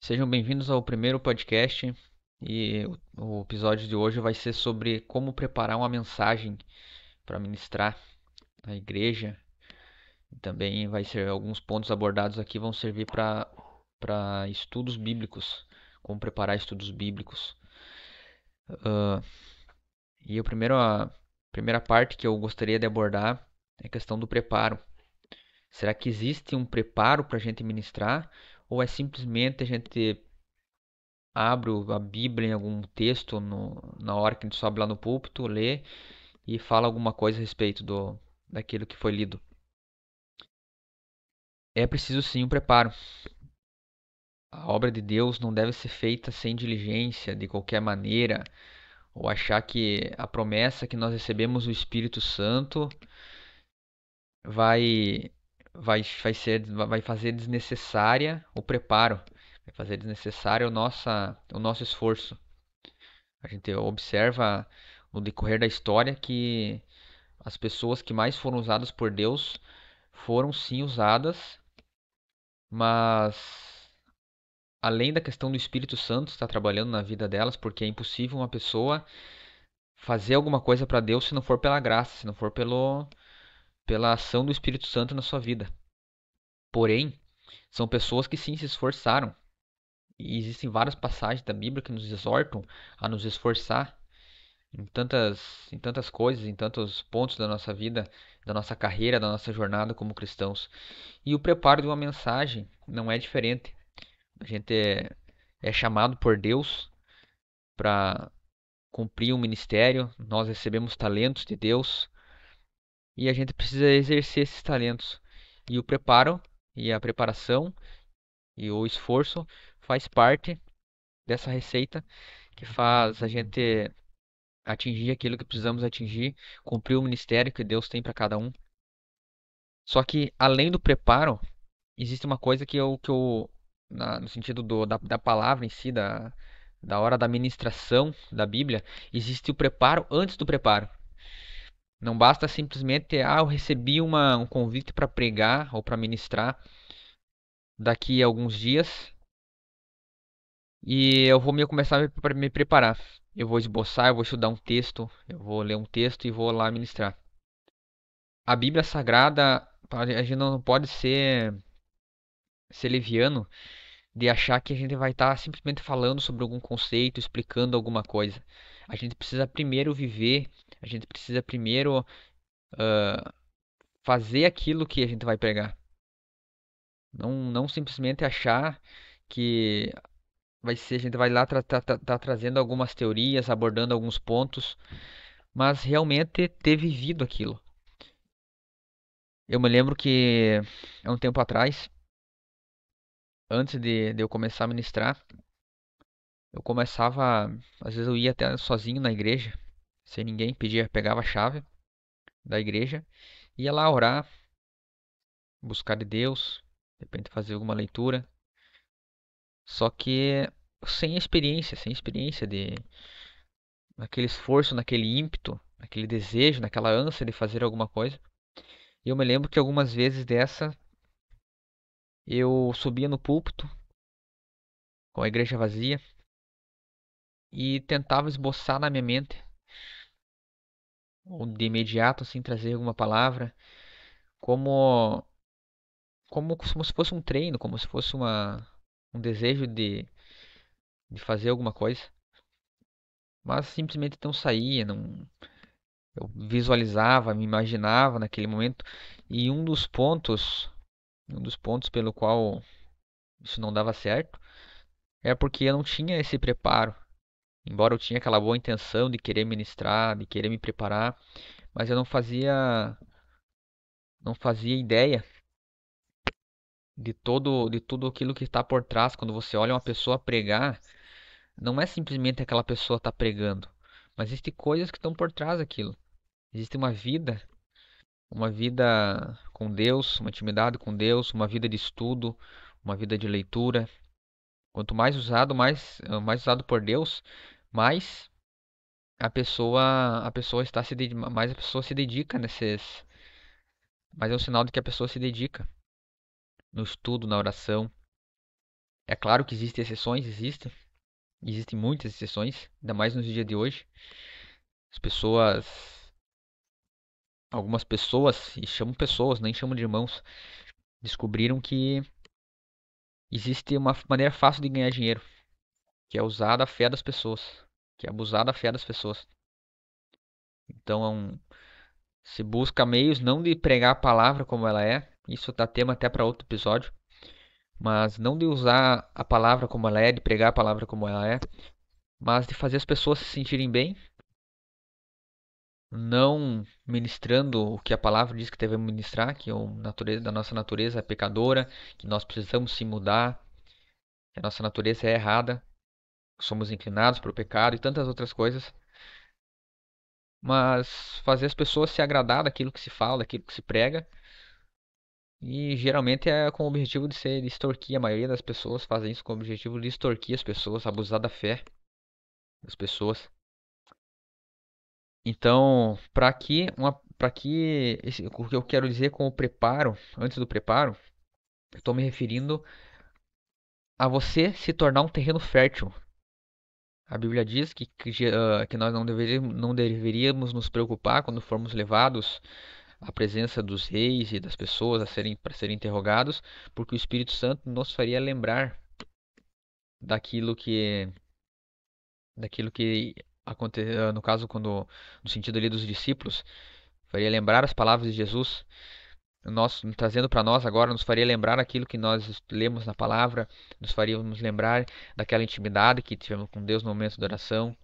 Sejam bem-vindos ao primeiro podcast e o episódio de hoje vai ser sobre como preparar uma mensagem para ministrar na igreja. E também vai ser alguns pontos abordados aqui vão servir para estudos bíblicos, como preparar estudos bíblicos. E a primeira parte que eu gostaria de abordar é a questão do preparo. Será que existe um preparo para a gente ministrar ou é simplesmente a gente abre a Bíblia em algum texto na hora que a gente sobe lá no púlpito, lê e fala alguma coisa a respeito daquilo que foi lido? É preciso sim um preparo. A obra de Deus não deve ser feita sem diligência, de qualquer maneira, ou achar que a promessa que nós recebemos do Espírito Santo vai vai fazer desnecessária o preparo, vai fazer desnecessário o nosso esforço. A gente observa no decorrer da história que as pessoas que mais foram usadas por Deus foram sim usadas, mas além da questão do Espírito Santo estar trabalhando na vida delas, porque é impossível uma pessoa fazer alguma coisa para Deus se não for pela graça, se não for pela ação do Espírito Santo na sua vida. Porém, são pessoas que sim se esforçaram. E existem várias passagens da Bíblia que nos exortam a nos esforçar em tantas coisas, em tantos pontos da nossa vida, da nossa carreira, da nossa jornada como cristãos. E o preparo de uma mensagem não é diferente. A gente é chamado por Deus para cumprir um ministério, nós recebemos talentos de Deus e a gente precisa exercer esses talentos. E o preparo e a preparação e o esforço faz parte dessa receita que faz a gente atingir aquilo que precisamos atingir, cumprir o ministério que Deus tem para cada um. Só que além do preparo, existe uma coisa no sentido da palavra em si, da hora da ministração da Bíblia, existe o preparo antes do preparo. Não basta simplesmente, eu recebi um convite para pregar ou para ministrar daqui a alguns dias e eu vou começar a me preparar. Eu vou esboçar, eu vou estudar um texto, eu vou ler um texto e vou lá ministrar. A Bíblia Sagrada, a gente não pode ser leviano de achar que a gente vai estar simplesmente falando sobre algum conceito, explicando alguma coisa. A gente precisa primeiro viver, a gente precisa primeiro fazer aquilo que a gente vai pregar. Não simplesmente achar que a gente vai lá tá trazendo algumas teorias, abordando alguns pontos, mas realmente ter vivido aquilo. Eu me lembro que há um tempo atrás, antes de eu começar a ministrar, eu começava, às vezes eu ia até sozinho na igreja, sem ninguém, pegava a chave da igreja, ia lá orar, buscar de Deus, de repente fazer alguma leitura, só que sem experiência de naquele esforço, naquele ímpeto, naquele desejo, naquela ânsia de fazer alguma coisa. E eu me lembro que algumas vezes dessa eu subia no púlpito com a igreja vazia e tentava esboçar na minha mente, ou de imediato assim trazer alguma palavra, como como se fosse um treino, como se fosse um desejo de fazer alguma coisa, mas simplesmente não saía, não, eu visualizava, me imaginava naquele momento, e um dos pontos pelo qual isso não dava certo é porque eu não tinha esse preparo. Embora eu tinha aquela boa intenção de querer ministrar, de querer me preparar, mas eu não fazia ideia de tudo aquilo que está por trás. Quando você olha uma pessoa pregar, não é simplesmente aquela pessoa está pregando, mas existem coisas que estão por trás daquilo. Existe uma vida com Deus, uma intimidade com Deus, uma vida de estudo, uma vida de leitura. Quanto mais usado, mais usado por Deus, mais a pessoa mais a pessoa se dedica mas é um sinal de que a pessoa se dedica no estudo, na oração. É claro que existem exceções, existem muitas exceções, ainda mais nos dias de hoje. As pessoas, algumas pessoas, e chamam pessoas, nem chamam de irmãos, descobriram que existe uma maneira fácil de ganhar dinheiro, que é usar da fé das pessoas, que é abusar da fé das pessoas. Então, se busca meios não de pregar a palavra como ela é, isso dá tema até para outro episódio, mas não de usar a palavra como ela é, de pregar a palavra como ela é, mas de fazer as pessoas se sentirem bem, não ministrando o que a palavra diz que devemos ministrar, que da nossa natureza é pecadora, que nós precisamos se mudar, que a nossa natureza é errada, somos inclinados para o pecado e tantas outras coisas, mas fazer as pessoas se agradar daquilo que se fala, daquilo que se prega, e geralmente é com o objetivo de extorquir. A maioria das pessoas fazem isso com o objetivo de extorquir as pessoas, abusar da fé das pessoas. Então, o que eu quero dizer com o preparo, antes do preparo, eu estou me referindo a você se tornar um terreno fértil. A Bíblia diz que nós não deveríamos nos preocupar quando formos levados à presença dos reis e das pessoas para serem interrogados, porque o Espírito Santo nos faria lembrar daquilo que, daquilo que aconteceu, no caso, no sentido ali dos discípulos, faria lembrar as palavras de Jesus. Nós, trazendo para nós agora, nos faria lembrar aquilo que nós lemos na palavra, nos faríamos lembrar daquela intimidade que tivemos com Deus no momento da oração.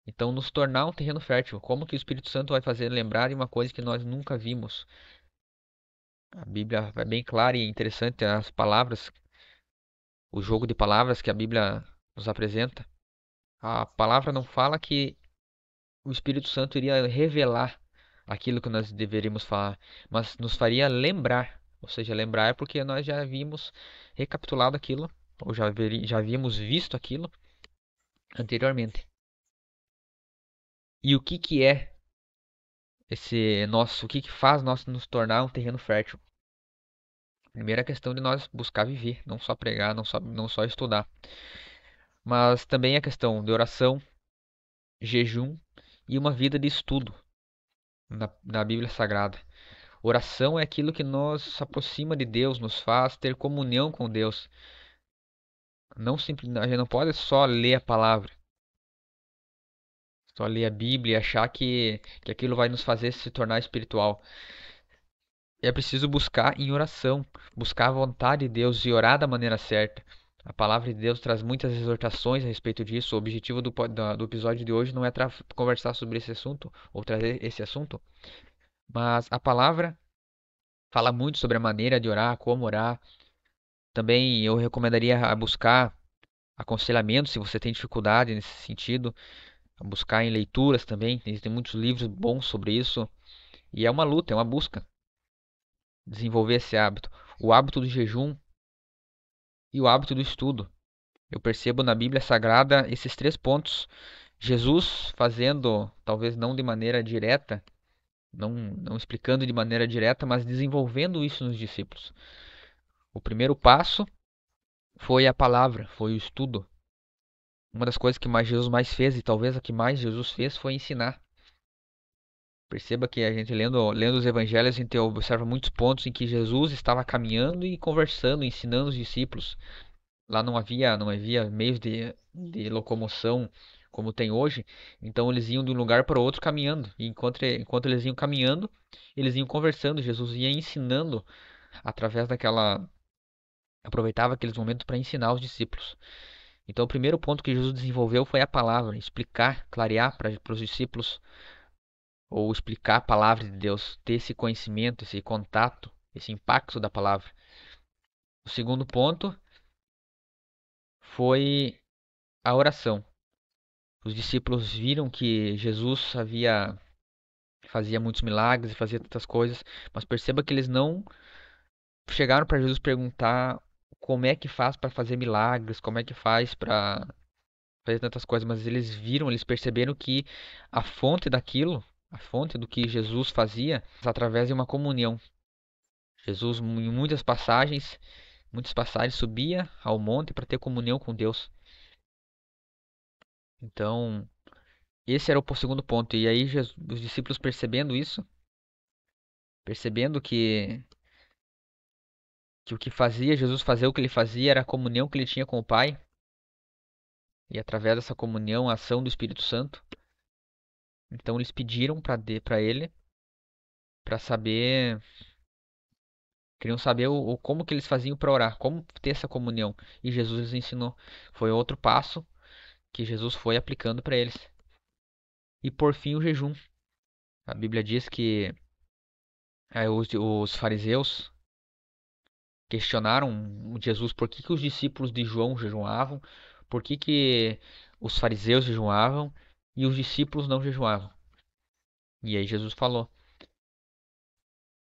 Então, nos tornar um terreno fértil. Como que o Espírito Santo vai fazer lembrar de uma coisa que nós nunca vimos? A Bíblia é bem clara e interessante as palavras, o jogo de palavras que a Bíblia nos apresenta. A palavra não fala que o Espírito Santo iria revelar aquilo que nós deveríamos falar, mas nos faria lembrar. Ou seja, lembrar é porque nós já havíamos recapitulado aquilo, ou já havíamos visto aquilo anteriormente. E o que que faz nós nos tornar um terreno fértil? Primeira questão de nós buscar viver, não só pregar, não só estudar, mas também a questão de oração, jejum e uma vida de estudo na Bíblia Sagrada. Oração é aquilo que nos aproxima de Deus, nos faz ter comunhão com Deus. A gente não pode só ler a palavra, só ler a Bíblia e achar que aquilo vai nos fazer se tornar espiritual. É preciso buscar em oração, buscar a vontade de Deus e orar da maneira certa. A palavra de Deus traz muitas exortações a respeito disso. O objetivo do episódio de hoje não é conversar sobre esse assunto ou trazer esse assunto, mas a palavra fala muito sobre a maneira de orar, como orar. Também eu recomendaria a buscar aconselhamento se você tem dificuldade nesse sentido, a buscar em leituras também. Existem muitos livros bons sobre isso. E é uma luta, é uma busca desenvolver esse hábito. O hábito do jejum e o hábito do estudo. Eu percebo na Bíblia Sagrada esses três pontos. Jesus fazendo, talvez não de maneira direta, não explicando de maneira direta, mas desenvolvendo isso nos discípulos. O primeiro passo foi a palavra, foi o estudo. Uma das coisas que mais Jesus mais fez, e talvez a que mais Jesus fez, foi ensinar. Perceba que a gente lendo os evangelhos, a gente observa muitos pontos em que Jesus estava caminhando e conversando, ensinando os discípulos. Lá não havia meios de locomoção como tem hoje, então eles iam de um lugar para outro caminhando. E enquanto eles iam caminhando, eles iam conversando. Jesus ia ensinando através daquela. Aproveitava aqueles momentos para ensinar os discípulos. Então, o primeiro ponto que Jesus desenvolveu foi a palavra, explicar, clarear para os discípulos, ou explicar a palavra de Deus, ter esse conhecimento, esse contato, esse impacto da palavra. O segundo ponto foi a oração. Os discípulos viram que Jesus fazia muitos milagres e fazia tantas coisas, mas perceba que eles não chegaram para Jesus perguntar como é que faz para fazer milagres, como é que faz para fazer tantas coisas, mas eles perceberam que a fonte daquilo, a fonte do que Jesus fazia, através de uma comunhão. Jesus, em muitas passagens, Muitas passagens subia ao monte para ter comunhão com Deus. Então, esse era o segundo ponto. E aí os discípulos percebendo isso, percebendo que o que fazia Jesus fazer o que ele fazia era a comunhão que ele tinha com o Pai, e através dessa comunhão, a ação do Espírito Santo. Então eles pediram para ele para saber, queriam saber como que eles faziam para orar, como ter essa comunhão. E Jesus lhes ensinou. Foi outro passo que Jesus foi aplicando para eles. E por fim o jejum. A Bíblia diz que os fariseus questionaram Jesus por que os discípulos de João jejuavam, por que os fariseus jejuavam e os discípulos não jejuavam. E aí Jesus falou: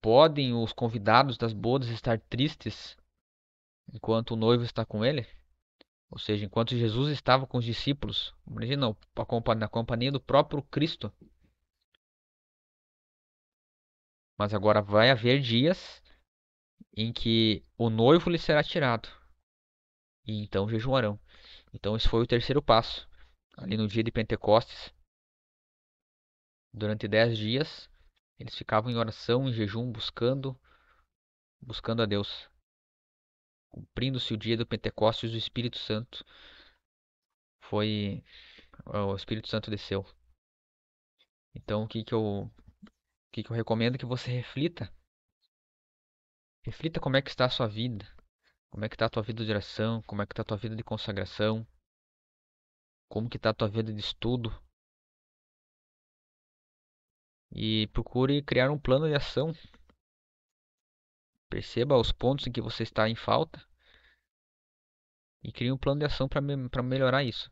podem os convidados das bodas estar tristes enquanto o noivo está com ele? Ou seja, enquanto Jesus estava com os discípulos, imagina, na companhia do próprio Cristo. Mas agora vai haver dias em que o noivo lhe será tirado, e então jejuarão. Então esse foi o terceiro passo. Ali no dia de Pentecostes, durante 10 dias, eles ficavam em oração, em jejum, buscando a Deus. Cumprindo-se o dia do Pentecostes, o Espírito Santo foi, o Espírito Santo desceu. Então o que que eu recomendo que você reflita? Reflita como é que está a sua vida, como é que está a tua vida de oração, como é que está a tua vida de consagração, como que está a tua vida de estudo, e procure criar um plano de ação. Perceba os pontos em que você está em falta e crie um plano de ação para melhorar isso.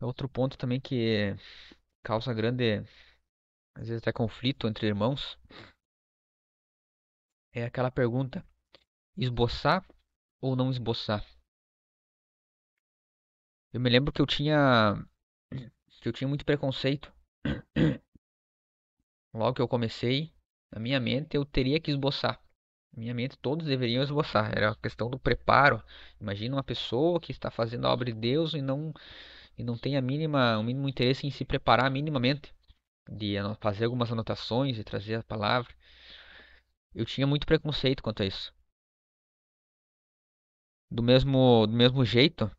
Outro ponto também que causa grande, às vezes até conflito entre irmãos, é aquela pergunta: esboçar ou não esboçar? Eu me lembro que eu tinha muito preconceito. Logo que eu comecei, na minha mente eu teria que esboçar. Na minha mente todos deveriam esboçar. Era a questão do preparo. Imagina uma pessoa que está fazendo a obra de Deus e não tem o mínimo interesse em se preparar minimamente, de fazer algumas anotações e trazer a palavra. Eu tinha muito preconceito quanto a isso. Do mesmo jeito,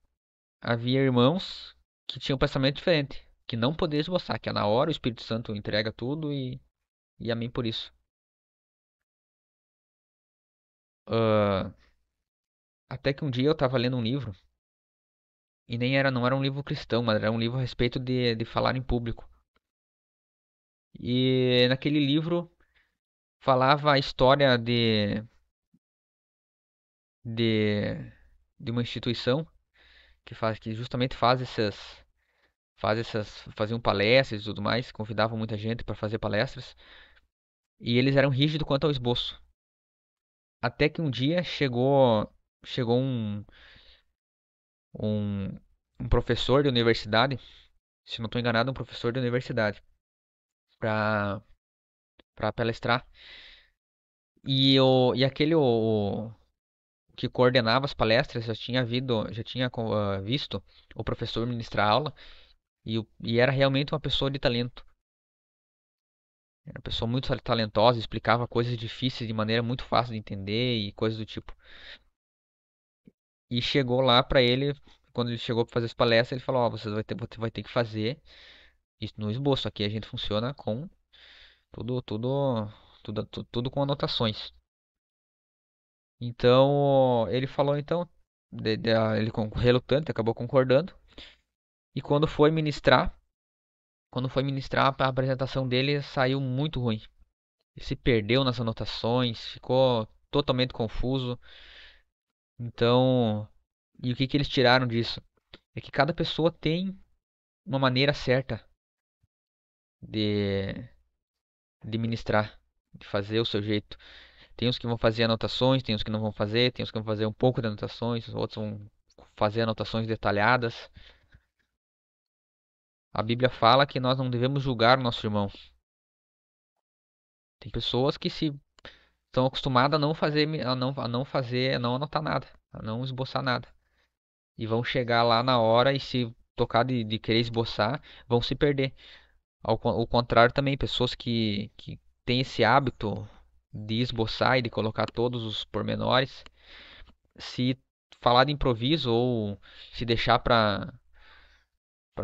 havia irmãos que tinham um pensamento diferente, que não podia esboçar, que é na hora o Espírito Santo entrega tudo e amém por isso. Ah, até que um dia eu estava lendo um livro, e não era um livro cristão, mas era um livro a respeito de falar em público. E naquele livro falava a história de, de uma instituição que justamente faziam palestras e tudo mais, convidavam muita gente para fazer palestras, e eles eram rígidos quanto ao esboço. Até que um dia chegou um, um professor de universidade, se não estou enganado, um professor de universidade, para palestrar. E aquele que coordenava as palestras já tinha visto o professor ministrar aula, e era realmente uma pessoa de talento. Era uma pessoa muito talentosa, explicava coisas difíceis de maneira muito fácil de entender e coisas do tipo. E chegou lá pra ele, quando ele chegou pra fazer as palestras, ele falou: Ó, você vai ter que fazer isso no esboço. Aqui a gente funciona com tudo, tudo, tudo com anotações. Então ele falou, então, ele relutante, acabou concordando. E quando foi ministrar a apresentação dele, saiu muito ruim. Ele se perdeu nas anotações, ficou totalmente confuso. Então, e o que que eles tiraram disso? É que cada pessoa tem uma maneira certa de, de ministrar, de fazer o seu jeito. Tem uns que vão fazer anotações, tem uns que não vão fazer, tem uns que vão fazer um pouco de anotações, outros vão fazer anotações detalhadas. A Bíblia fala que nós não devemos julgar o nosso irmão. Tem pessoas que estão acostumados a não fazer, a não anotar nada, a não esboçar nada. E vão chegar lá na hora e se tocar de querer esboçar, vão se perder. Ao contrário também, pessoas que têm esse hábito de esboçar e de colocar todos os pormenores, se falar de improviso ou se deixar para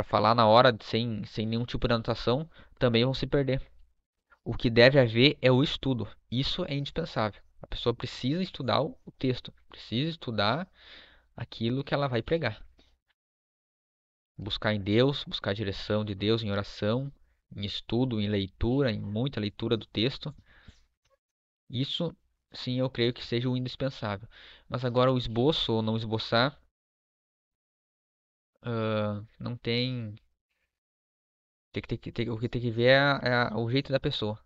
falar na hora sem nenhum tipo de anotação, também vão se perder. O que deve haver é o estudo. Isso é indispensável. A pessoa precisa estudar o texto, precisa estudar aquilo que ela vai pregar. Buscar em Deus, buscar a direção de Deus em oração, em estudo, em leitura, em muita leitura do texto. Isso, sim, eu creio que seja o indispensável. Mas agora o esboço ou não esboçar, não tem. O que tem que ver é o jeito da pessoa.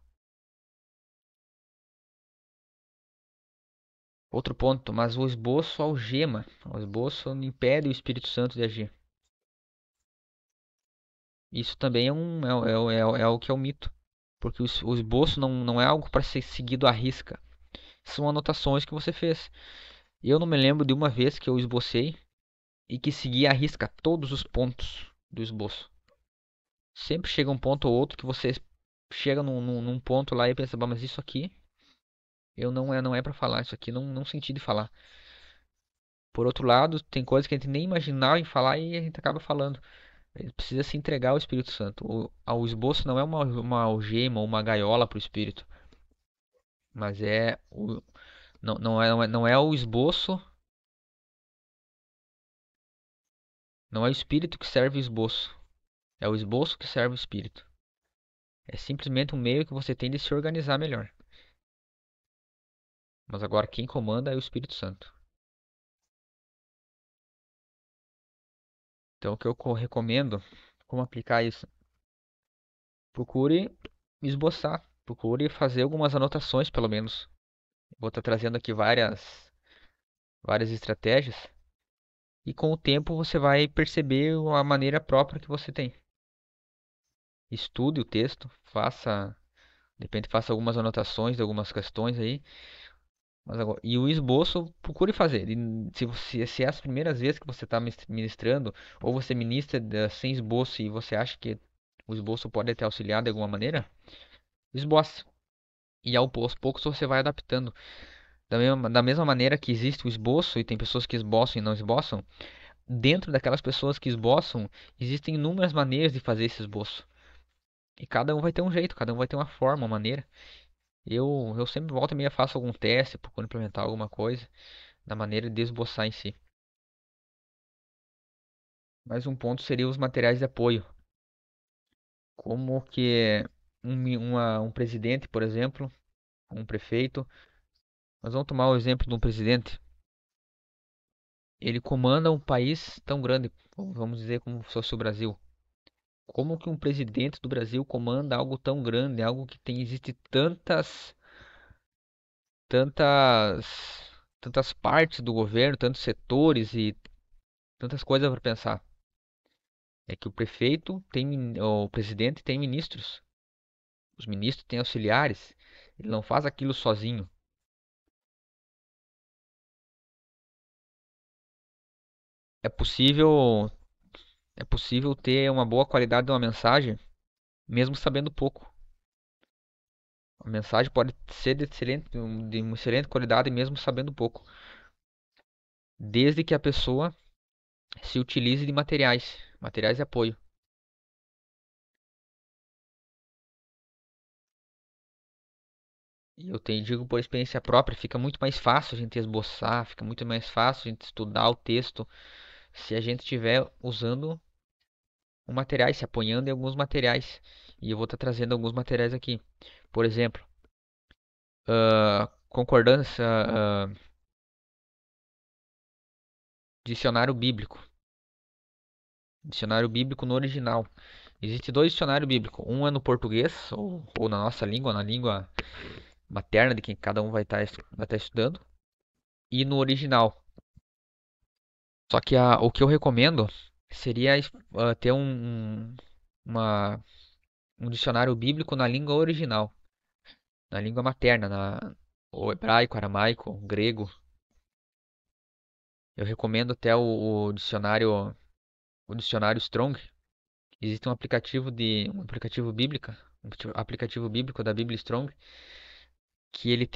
Outro ponto, mas o esboço algema. O esboço impede o Espírito Santo de agir. Isso também é o que é o mito. Porque o esboço não é algo para ser seguido à risca. São anotações que você fez. Eu não me lembro de uma vez que eu esbocei e que segui à risca todos os pontos do esboço. Sempre chega um ponto ou outro que você chega num ponto lá e pensa, "Bah, mas isso aqui eu não é para falar, isso aqui não senti de falar." Por outro lado, tem coisas que a gente nem imaginava em falar e a gente acaba falando. Ele precisa se entregar ao Espírito Santo. O esboço não é uma algema ou uma gaiola para o Espírito, mas não é o esboço, não é o Espírito que serve o esboço, é o esboço que serve o Espírito. É simplesmente um meio que você tem de se organizar melhor. Mas agora quem comanda é o Espírito Santo. Então o que eu recomendo, como aplicar isso? Procure esboçar, procure fazer algumas anotações, pelo menos. Vou estar trazendo aqui várias estratégias e com o tempo você vai perceber a maneira própria que você tem. Estude o texto, de repente faça algumas anotações de algumas questões aí, mas agora, e o esboço procure fazer. E se é as primeiras vezes que você está ministrando, ou você ministra sem esboço e você acha que o esboço pode te auxiliar de alguma maneira, esboce. E aos poucos você vai adaptando. Da mesma maneira que existe o esboço e tem pessoas que esboçam e não esboçam, dentro daquelas pessoas que esboçam, existem inúmeras maneiras de fazer esse esboço. E cada um vai ter um jeito, cada um vai ter uma forma, uma maneira. Eu sempre volto e meia faço algum teste, procuro implementar alguma coisa na maneira de esboçar em si. Mais um ponto seria os materiais de apoio. Como que um presidente, por exemplo, um prefeito, nós vamos tomar o exemplo de um presidente. Ele comanda um país tão grande, vamos dizer como se fosse o Brasil. Como que um presidente do Brasil comanda algo tão grande, algo que existe tantas, tantas partes do governo, tantos setores e tantas coisas para pensar? É que o presidente tem ministros, os ministros têm auxiliares, ele não faz aquilo sozinho. É possível, é possível ter uma boa qualidade de uma mensagem, mesmo sabendo pouco. A mensagem pode ser de uma excelente qualidade mesmo sabendo pouco, desde que a pessoa se utilize de materiais de apoio. E digo por experiência própria, fica muito mais fácil a gente esboçar, fica muito mais fácil a gente estudar o texto se a gente estiver usando materiais, se apoiando em alguns materiais. E eu vou estar trazendo alguns materiais aqui. Por exemplo, concordância, dicionário bíblico. Dicionário bíblico no original. Existe dois dicionários bíblicos. Um é no português, ou na nossa língua, na língua materna de quem cada um vai estar estudando, e no original. Só que o que eu recomendo seria ter um dicionário bíblico na língua original, na língua materna, ou hebraico, aramaico, grego. Eu recomendo até o dicionário Strong. Existe um aplicativo bíblica, aplicativo bíblico da Bíblia Strong, que ele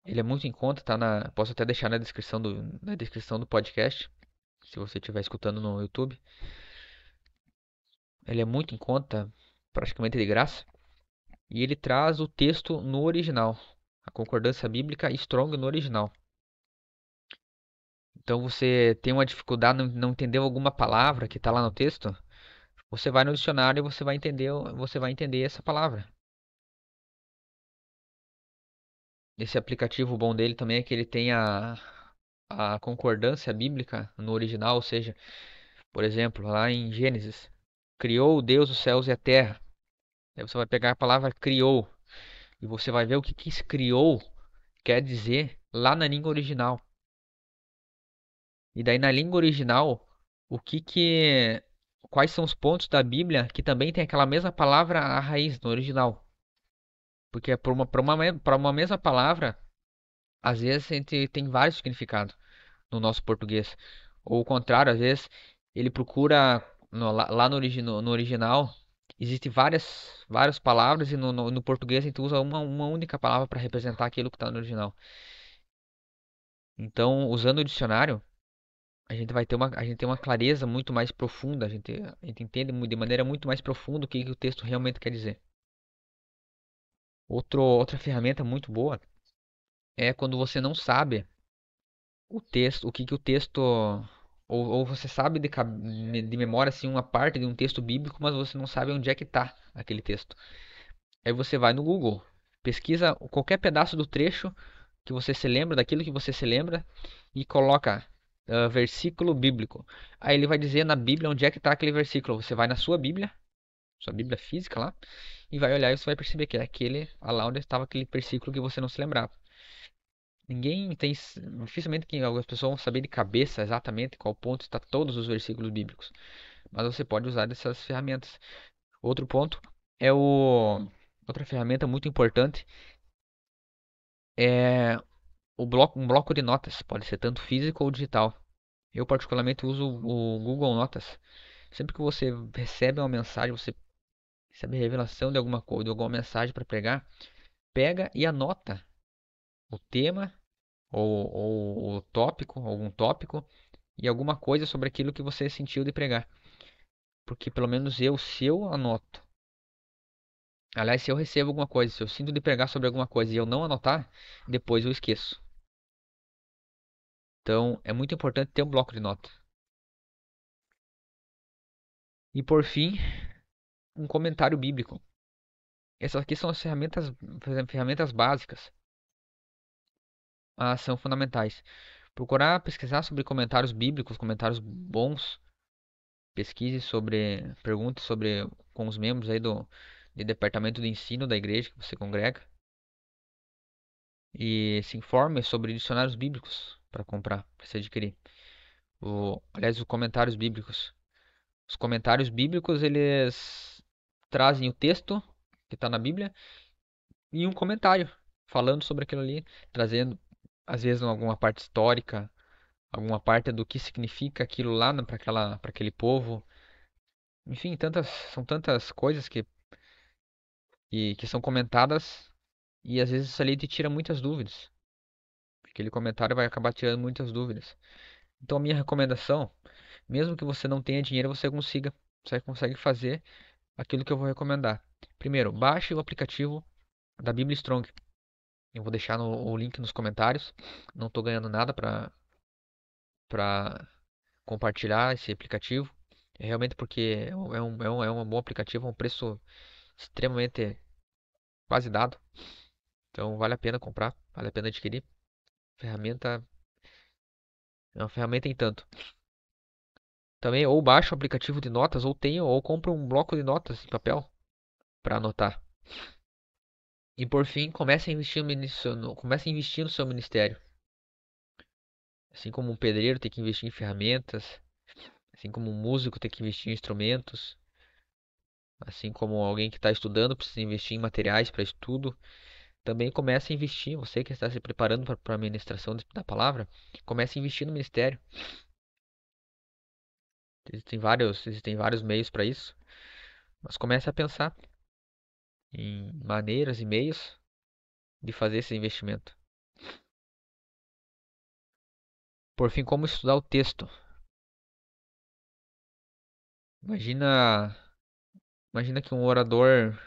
é muito em conta, posso até deixar na descrição do podcast, se você estiver escutando no YouTube. Ele é muito em conta, praticamente de graça, e ele traz o texto no original, a concordância bíblica Strong no original. Então você tem uma dificuldade, não entendeu alguma palavra que está lá no texto, você vai no dicionário e você vai entender essa palavra. Esse aplicativo bom dele também é que ele tem a concordância bíblica no original, ou seja, por exemplo, lá em Gênesis, criou Deus os céus e a terra. Aí você vai pegar a palavra criou e você vai ver o que esse criou quer dizer lá na língua original. E daí na língua original, o que que quais são os pontos da Bíblia que também tem aquela mesma palavra a raiz no original? Porque é para uma mesma palavra, às vezes a gente tem vários significados no nosso português. Ou o contrário, às vezes ele procura lá no original, existem várias palavras e no português a gente usa uma única palavra para representar aquilo que está no original. Então, usando o dicionário, a gente tem uma clareza muito mais profunda, a gente entende de maneira muito mais profunda o que o texto realmente quer dizer. Outra ferramenta muito boa é quando você não sabe o texto, o que que o texto ou você sabe de memória assim uma parte de um texto bíblico, mas você não sabe onde é que está aquele texto. Aí você vai no Google, pesquisa qualquer pedaço do trecho que você se lembra, daquilo que você se lembra e coloca versículo bíblico. Aí ele vai dizer na Bíblia onde é que está aquele versículo. Você vai na sua Bíblia física lá, e vai olhar e você vai perceber que é aquele, lá onde estava aquele versículo que você não se lembrava. Ninguém tem, dificilmente que algumas pessoas vão saber de cabeça exatamente qual ponto está todos os versículos bíblicos, mas você pode usar dessas ferramentas. Outro ponto é outra ferramenta muito importante é um bloco de notas, pode ser tanto físico ou digital. Eu particularmente uso o Google Notas. Sempre que você recebe uma mensagem, você recebe revelação de alguma coisa, de alguma mensagem para pregar, pega e anota o tema ou o tópico, algum tópico e alguma coisa sobre aquilo que você sentiu de pregar. Porque pelo menos eu, se eu anoto, aliás, se eu recebo alguma coisa, se eu sinto de pregar sobre alguma coisa e eu não anotar, depois eu esqueço. Então é muito importante ter um bloco de notas. E por fim, um comentário bíblico. Essas aqui são as ferramentas básicas, são fundamentais. Procurar pesquisar sobre comentários bíblicos, comentários bons. Pesquise sobre, pergunte sobre com os membros aí do departamento de ensino da igreja que você congrega e se informe sobre dicionários bíblicos para comprar, para se adquirir. Aliás, os comentários bíblicos. Os comentários bíblicos eles trazem o texto que está na Bíblia e um comentário falando sobre aquilo ali, trazendo às vezes alguma parte histórica, alguma parte do que significa aquilo lá para aquele povo. Enfim, são tantas coisas que são comentadas e às vezes isso ali te tira muitas dúvidas. Aquele comentário vai acabar tirando muitas dúvidas. Então a minha recomendação, mesmo que você não tenha dinheiro, você consegue fazer aquilo que eu vou recomendar. Primeiro, baixe o aplicativo da Bíblia Strong. Eu vou deixar o link nos comentários. Não estou ganhando nada para compartilhar esse aplicativo. É realmente porque é um bom aplicativo, é um preço extremamente quase dado. Então vale a pena comprar, vale a pena adquirir. Ferramenta é uma ferramenta em tanto. Também ou baixa o aplicativo de notas ou compra um bloco de notas em papel para anotar. E por fim, comece a investir no seu ministério. Assim como um pedreiro tem que investir em ferramentas, assim como um músico tem que investir em instrumentos, Assim como alguém que está estudando precisa investir em materiais para estudo, também comece a investir. Você que está se preparando para a ministração da palavra, comece a investir no ministério. Existem vários meios para isso, mas comece a pensar em maneiras e meios de fazer esse investimento. Por fim, como estudar o texto? Imagina, imagina que um orador,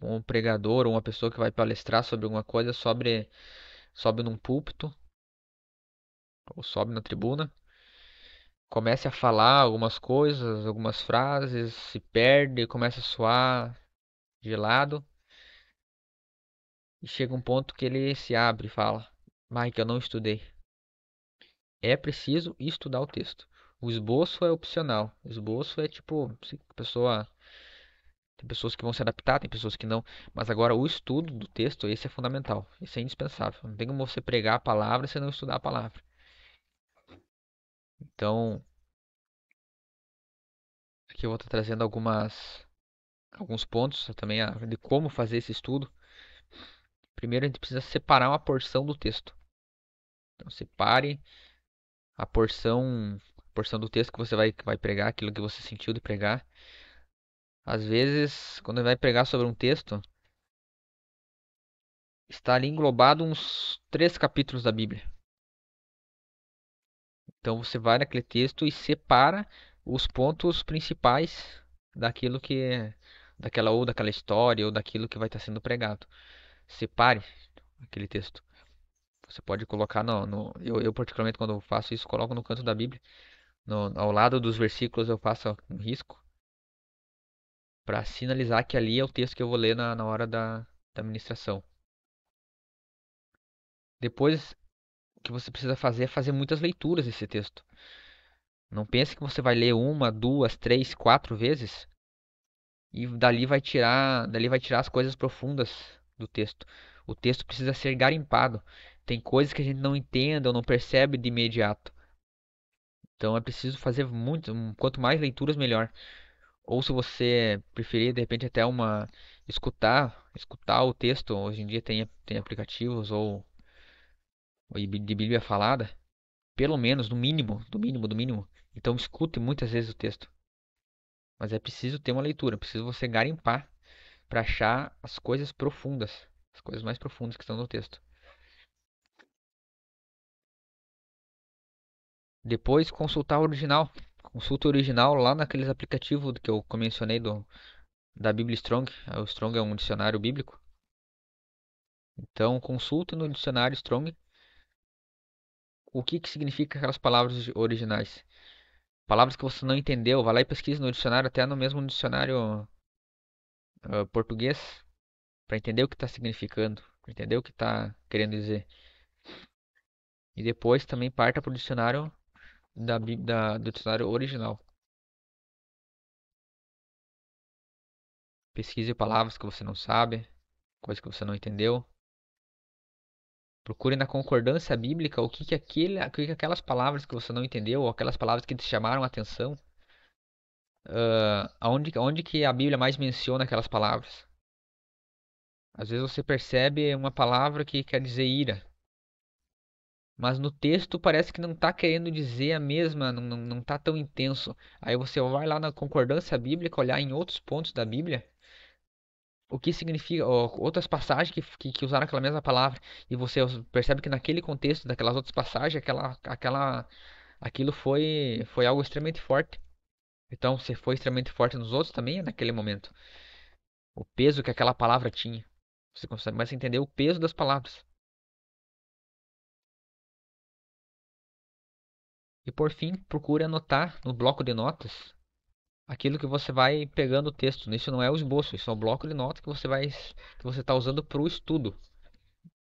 um pregador, ou uma pessoa que vai palestrar sobre alguma coisa, sobe num púlpito ou sobe na tribuna, comece a falar algumas coisas, algumas frases, se perde, começa a suar gelado e chega um ponto que ele se abre e fala: Mike, eu não estudei. É preciso estudar o texto. O esboço é opcional. O esboço é tipo, se a pessoa tem pessoas que vão se adaptar, tem pessoas que não. Mas agora o estudo do texto, esse é fundamental. Esse é indispensável. Não tem como você pregar a palavra se não estudar a palavra. Então, aqui eu vou estar trazendo alguns pontos também de como fazer esse estudo. Primeiro, a gente precisa separar uma porção do texto. Então, separe a porção do texto que você vai pregar, aquilo que você sentiu de pregar. Às vezes, quando vai pregar sobre um texto, está ali englobado uns 3 capítulos da Bíblia. Então você vai naquele texto e separa os pontos principais daquilo que é, daquela história ou daquilo que vai estar sendo pregado. Separe aquele texto. Você pode colocar eu particularmente quando eu faço isso, coloco no canto da Bíblia, ao lado dos versículos eu faço um risco para sinalizar que ali é o texto que eu vou ler na hora da ministração. Depois, o que você precisa fazer é fazer muitas leituras desse texto. Não pense que você vai ler uma, duas, três, quatro vezes e dali vai tirar as coisas profundas do texto. O texto precisa ser garimpado. Tem coisas que a gente não entende ou não percebe de imediato. Então é preciso fazer muito, quanto mais leituras melhor. Ou se você preferir, de repente até escutar o texto. Hoje em dia tem aplicativos ou de Bíblia falada, pelo menos no mínimo, do mínimo, do mínimo. Então escute muitas vezes o texto. Mas é preciso ter uma leitura, é preciso você garimpar para achar as coisas profundas, as coisas mais profundas que estão no texto. Depois consultar o original. Consulta o original lá naqueles aplicativos que eu mencionei da Bíblia Strong. O Strong é um dicionário bíblico. Então consulte no dicionário Strong o que significa aquelas palavras originais. Palavras que você não entendeu, vai lá e pesquisa no dicionário, até no mesmo dicionário português, para entender o que está significando, para entender o que está querendo dizer. E depois também parta para o dicionário do dicionário original. Pesquise palavras que você não sabe, coisas que você não entendeu. Procure na concordância bíblica o que aquelas palavras que você não entendeu, ou aquelas palavras que te chamaram a atenção, aonde que a Bíblia mais menciona aquelas palavras. Às vezes você percebe uma palavra que quer dizer ira, mas no texto parece que não está querendo dizer a mesma, não está tão intenso. Aí você vai lá na concordância bíblica, olhar em outros pontos da Bíblia o que significa, ó, outras passagens que usaram aquela mesma palavra, e você percebe que naquele contexto daquelas outras passagens, aquilo foi algo extremamente forte. Então, se foi extremamente forte nos outros também, é naquele momento. O peso que aquela palavra tinha. Você consegue mais entender o peso das palavras. E por fim, procure anotar no bloco de notas aquilo que você vai pegando o texto. Isso não é o esboço, isso é o bloco de notas que você está usando para o estudo,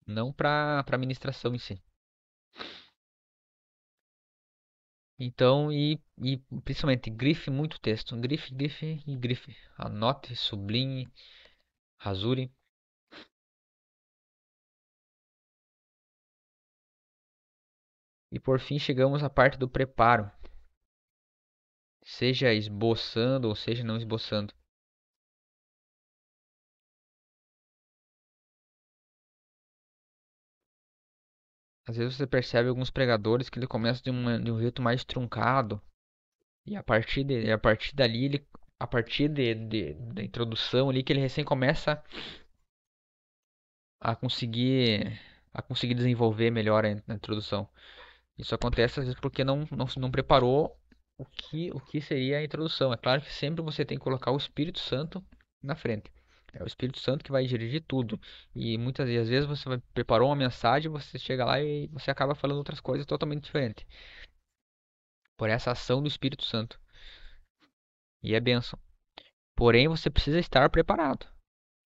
não para a ministração em si. Então, e principalmente, grife muito texto. Grife, grife e grife. Anote, sublinhe, rasure. E por fim, chegamos à parte do preparo. Seja esboçando ou seja não esboçando. Às vezes você percebe alguns pregadores que ele começa de um jeito mais truncado e a partir dali ele a partir da introdução ali que ele recém começa a conseguir a conseguir desenvolver melhor a introdução. Isso acontece às vezes porque não preparou o que seria a introdução. É claro que sempre você tem que colocar o Espírito Santo na frente. É o Espírito Santo que vai dirigir tudo. E muitas vezes, às vezes você preparou uma mensagem, você chega lá e você acaba falando outras coisas totalmente diferentes. Por essa ação do Espírito Santo. E é bênção. Porém, você precisa estar preparado.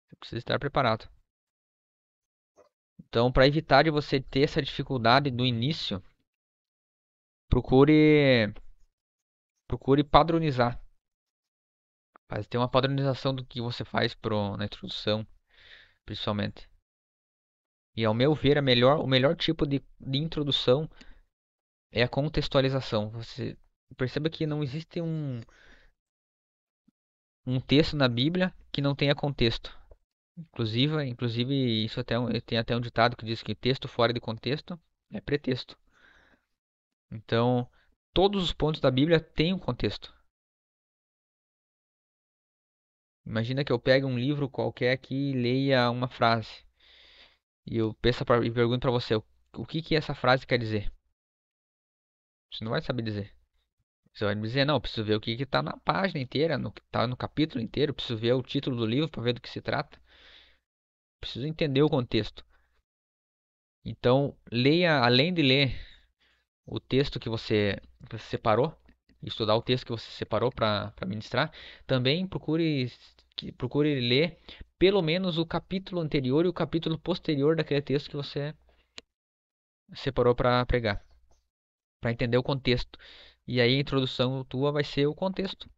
Você precisa estar preparado. Então, para evitar de você ter essa dificuldade no início, procure padronizar. Mas tem uma padronização do que você faz na introdução, principalmente. E ao meu ver, o melhor tipo de introdução é a contextualização. Você perceba que não existe um texto na Bíblia que não tenha contexto. Inclusive isso tem até um ditado que diz que texto fora de contexto é pretexto. Então, todos os pontos da Bíblia têm um contexto. Imagina que eu pegue um livro qualquer aqui e leia uma frase. E eu e pergunto para você, o que que essa frase quer dizer? Você não vai saber dizer. Você vai me dizer, não, eu preciso ver o que que tá na página inteira, no que tá no capítulo inteiro, eu preciso ver o título do livro para ver do que se trata. Preciso entender o contexto. Então, leia, além de ler o texto que você separou, estudar o texto que você separou para ministrar, também procure ler pelo menos o capítulo anterior e o capítulo posterior daquele texto que você separou para pregar, para entender o contexto. E aí a introdução tua vai ser o contexto,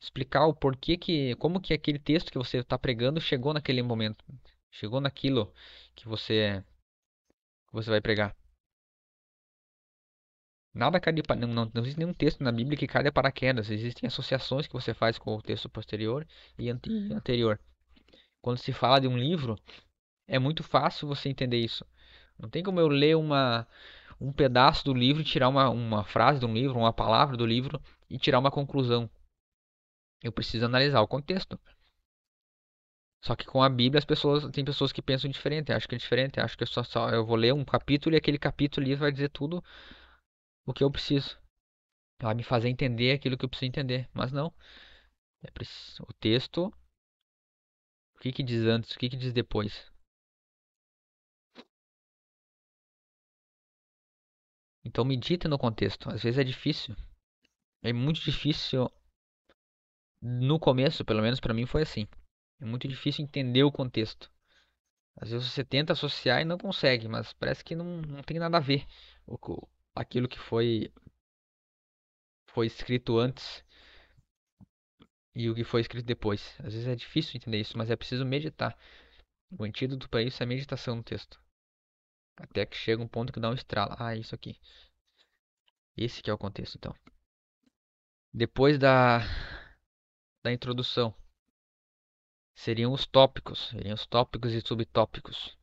explicar o porquê como que aquele texto que você está pregando chegou naquele momento, chegou naquilo que você vai pregar. Nada cai de, não existe nenhum texto na Bíblia que cai de paraquedas. Existem associações que você faz com o texto posterior e anterior. Quando se fala de um livro, é muito fácil você entender isso. Não tem como eu ler um pedaço do livro e tirar uma frase do livro, uma palavra do livro e tirar uma conclusão. Eu preciso analisar o contexto. Só que com a Bíblia tem pessoas que pensam diferente, acham que é diferente, acham que eu vou ler um capítulo e aquele capítulo ali vai dizer tudo o que eu preciso. Vai me fazer entender aquilo que eu preciso entender. Mas não. O texto, o que que diz antes, o que que diz depois. Então medita no contexto. Às vezes é difícil. É muito difícil no começo, pelo menos para mim foi assim. É muito difícil entender o contexto. Às vezes você tenta associar e não consegue, mas parece que não tem nada a ver aquilo que foi escrito antes e o que foi escrito depois. Às vezes é difícil entender isso, mas é preciso meditar. O antídoto para isso é a meditação no texto. Até que chega um ponto que dá um estralo. Ah, isso aqui. Esse que é o contexto, então. Depois da introdução, seriam os tópicos e subtópicos,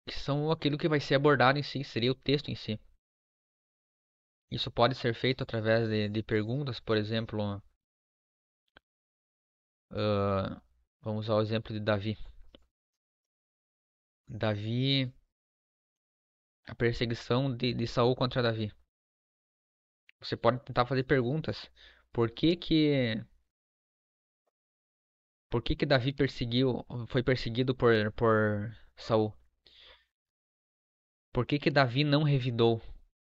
que são aquilo que vai ser abordado em si, seria o texto em si. Isso pode ser feito através de perguntas, por exemplo, vamos ao exemplo de Davi. Davi, a perseguição de Saul contra Davi. Você pode tentar fazer perguntas. Por que que, por que que Davi foi perseguido por Saul? Por que que Davi não revidou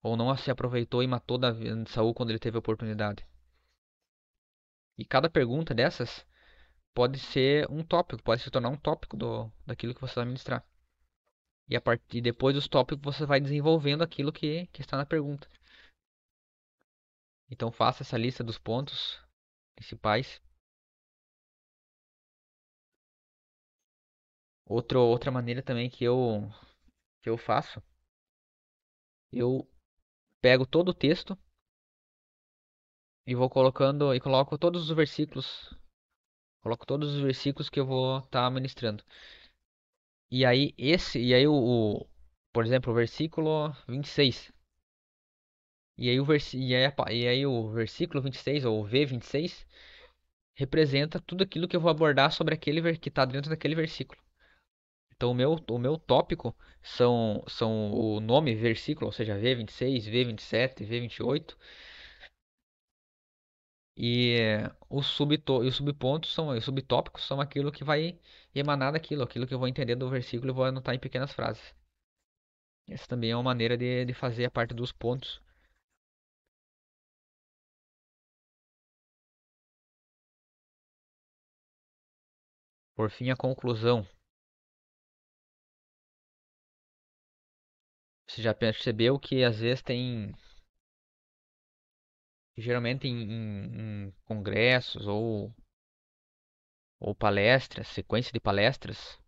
ou não se aproveitou e matou Saul quando ele teve a oportunidade? E cada pergunta dessas pode ser um tópico, pode se tornar um tópico daquilo que você vai ministrar. E a partir depois dos tópicos você vai desenvolvendo aquilo que está na pergunta. Então faça essa lista dos pontos principais. Outra maneira também que eu faço, eu pego todo o texto e vou colocando e coloco todos os versículos, coloco todos os versículos que eu vou estar ministrando. E aí Por exemplo, o versículo 26. E aí o versículo 26 ou o V26 representa tudo aquilo que eu vou abordar sobre que está dentro daquele versículo. Então o meu tópico são o nome versículo, ou seja, V26, V27, V28 e os subpontos os subtópicos são aquilo que vai emanar daquilo, aquilo que eu vou entender do versículo e vou anotar em pequenas frases. Essa também é uma maneira de fazer a parte dos pontos. Por fim, a conclusão. Você já percebeu que às vezes geralmente em congressos ou palestras, sequência de palestras,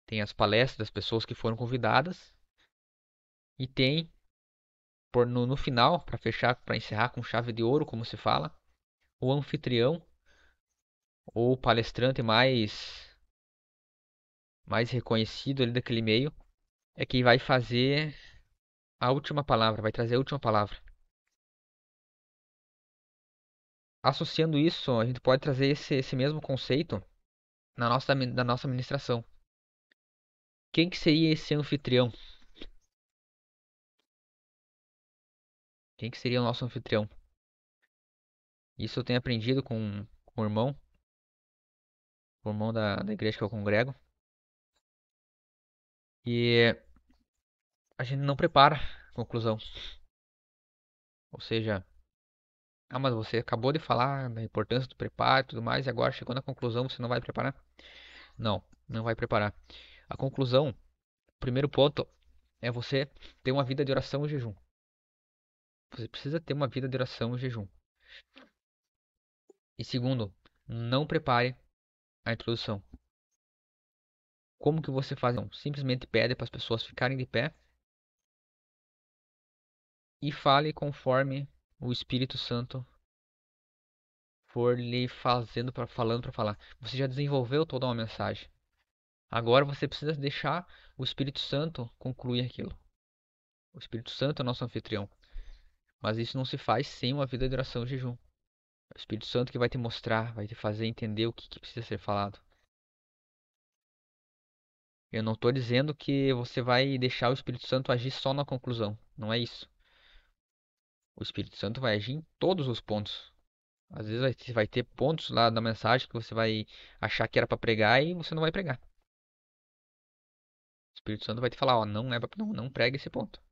tem as palestras das pessoas que foram convidadas e tem no final, para fechar, para encerrar com chave de ouro, como se fala, o anfitrião ou o palestrante mais reconhecido ali daquele meio é quem vai fazer a última palavra, vai trazer a última palavra. Associando isso, a gente pode trazer esse mesmo conceito na nossa administração. Quem que seria esse anfitrião? Quem que seria o nosso anfitrião? Isso eu tenho aprendido com o irmão da igreja que eu congrego. E a gente não prepara a conclusão. Ou seja, mas você acabou de falar da importância do preparo e tudo mais, e agora chegou na conclusão, você não vai preparar? Não, não vai preparar. A conclusão, o primeiro ponto é você ter uma vida de oração e jejum. Você precisa ter uma vida de oração e jejum. E segundo, não prepare a introdução. Como que você faz? Não, simplesmente pede para as pessoas ficarem de pé e fale conforme o Espírito Santo for lhe falando para falar. Você já desenvolveu toda uma mensagem. Agora você precisa deixar o Espírito Santo concluir aquilo. O Espírito Santo é o nosso anfitrião. Mas isso não se faz sem uma vida de oração e jejum. É o Espírito Santo que vai te mostrar, vai te fazer entender o que precisa ser falado. Eu não estou dizendo que você vai deixar o Espírito Santo agir só na conclusão. Não é isso. O Espírito Santo vai agir em todos os pontos. Às vezes vai ter pontos lá na mensagem que você vai achar que era para pregar e você não vai pregar. O Espírito Santo vai te falar, ó, não é pra, não prega esse ponto.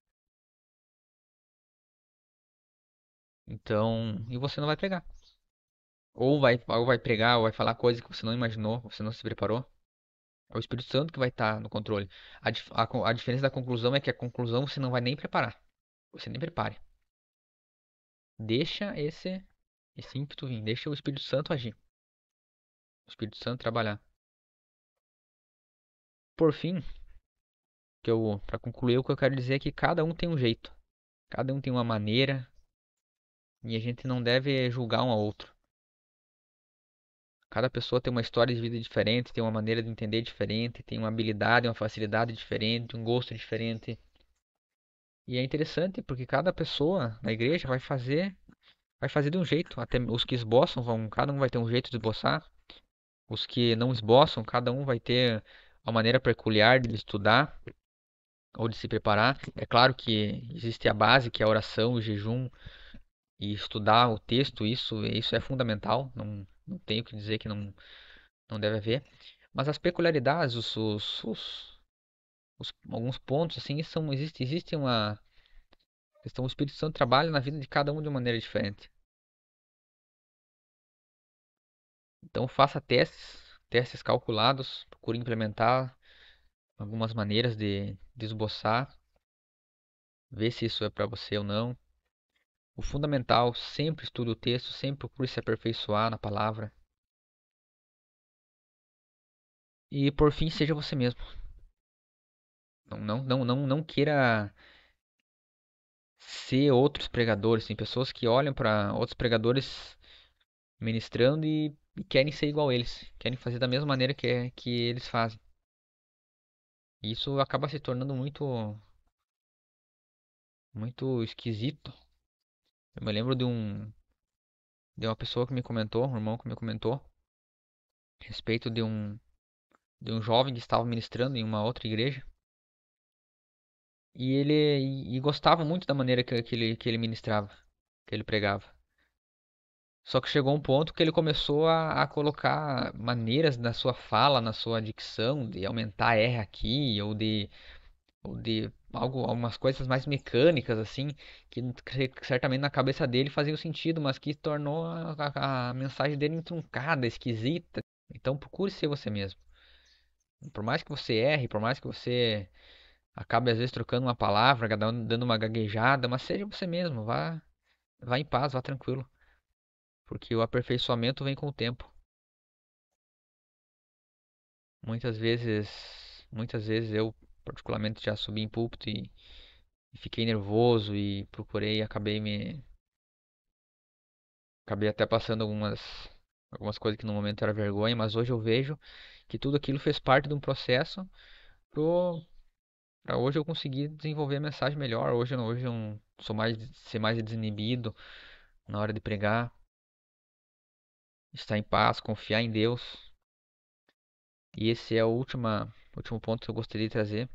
Então, e você não vai pregar. Ou vai pregar, ou vai falar coisas que você não imaginou, você não se preparou. É o Espírito Santo que vai estar no controle. A diferença da conclusão é que a conclusão você não vai nem preparar. Você nem prepare. Deixa esse ímpeto vir. Deixa o Espírito Santo agir. O Espírito Santo trabalhar. Por fim, para concluir, o que eu quero dizer é que cada um tem um jeito. Cada um tem uma maneira. E a gente não deve julgar um ao outro. Cada pessoa tem uma história de vida diferente, tem uma maneira de entender diferente, tem uma habilidade, uma facilidade diferente, um gosto diferente. E é interessante porque cada pessoa na igreja vai fazer de um jeito. Até os que esboçam cada um vai ter um jeito de esboçar. Os que não esboçam, cada um vai ter uma maneira peculiar de estudar ou de se preparar. É claro que existe a base, que é a oração, o jejum e estudar o texto, isso é fundamental. Não tenho que dizer que não deve haver. Mas as peculiaridades, alguns pontos assim, existe uma questão. O Espírito Santo trabalha na vida de cada um de uma maneira diferente. Então faça testes calculados, procure implementar algumas maneiras de esboçar, ver se isso é para você ou não. O fundamental, sempre estude o texto, sempre procure se aperfeiçoar na palavra. E por fim, seja você mesmo. Não queira ser outros pregadores. Tem pessoas que olham para outros pregadores ministrando e querem ser igual a eles. Querem fazer da mesma maneira que eles fazem. E isso acaba se tornando muito muito esquisito. Eu me lembro de uma pessoa que me comentou, um irmão que me comentou, a respeito de um jovem que estava ministrando em uma outra igreja. E ele gostava muito da maneira que ele ministrava, que ele pregava. Só que chegou um ponto que ele começou a colocar maneiras na sua fala, na sua dicção, de aumentar R aqui, ou de algumas coisas mais mecânicas, assim, que certamente na cabeça dele faziam sentido, mas que tornou a mensagem dele truncada, esquisita. Então procure ser você mesmo. Por mais que você erre, por mais que você acabe às vezes trocando uma palavra, dando uma gaguejada, mas seja você mesmo, vá em paz, vá tranquilo, porque o aperfeiçoamento vem com o tempo. Muitas vezes eu particularmente já subi em púlpito e fiquei nervoso e procurei, acabei até passando algumas coisas que no momento era vergonha, mas hoje eu vejo que tudo aquilo fez parte de um processo pro para hoje eu conseguir desenvolver a mensagem melhor. Hoje eu não sou mais ser mais desinibido na hora de pregar, estar em paz, confiar em Deus. E esse é o último ponto que eu gostaria de trazer,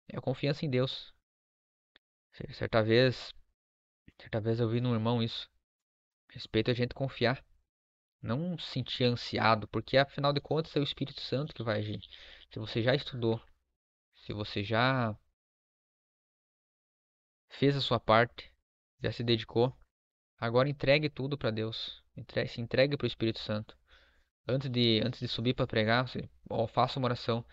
é a confiança em Deus. Certa vez, certa vez eu vi num irmão isso, respeito a gente confiar, não se sentir ansiado, porque afinal de contas é o Espírito Santo que vai agir. Se você já estudou, se você já fez a sua parte, já se dedicou, agora entregue tudo para Deus. Se entregue para o Espírito Santo. Antes de subir para pregar, faça uma oração.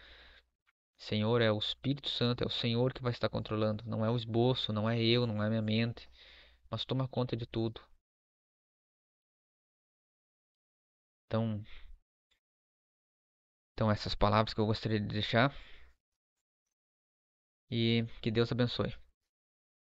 Senhor, é o Espírito Santo, é o Senhor que vai estar controlando. Não é o esboço, não é eu, não é minha mente. Mas toma conta de tudo. Então, então essas palavras que eu gostaria de deixar e que Deus abençoe.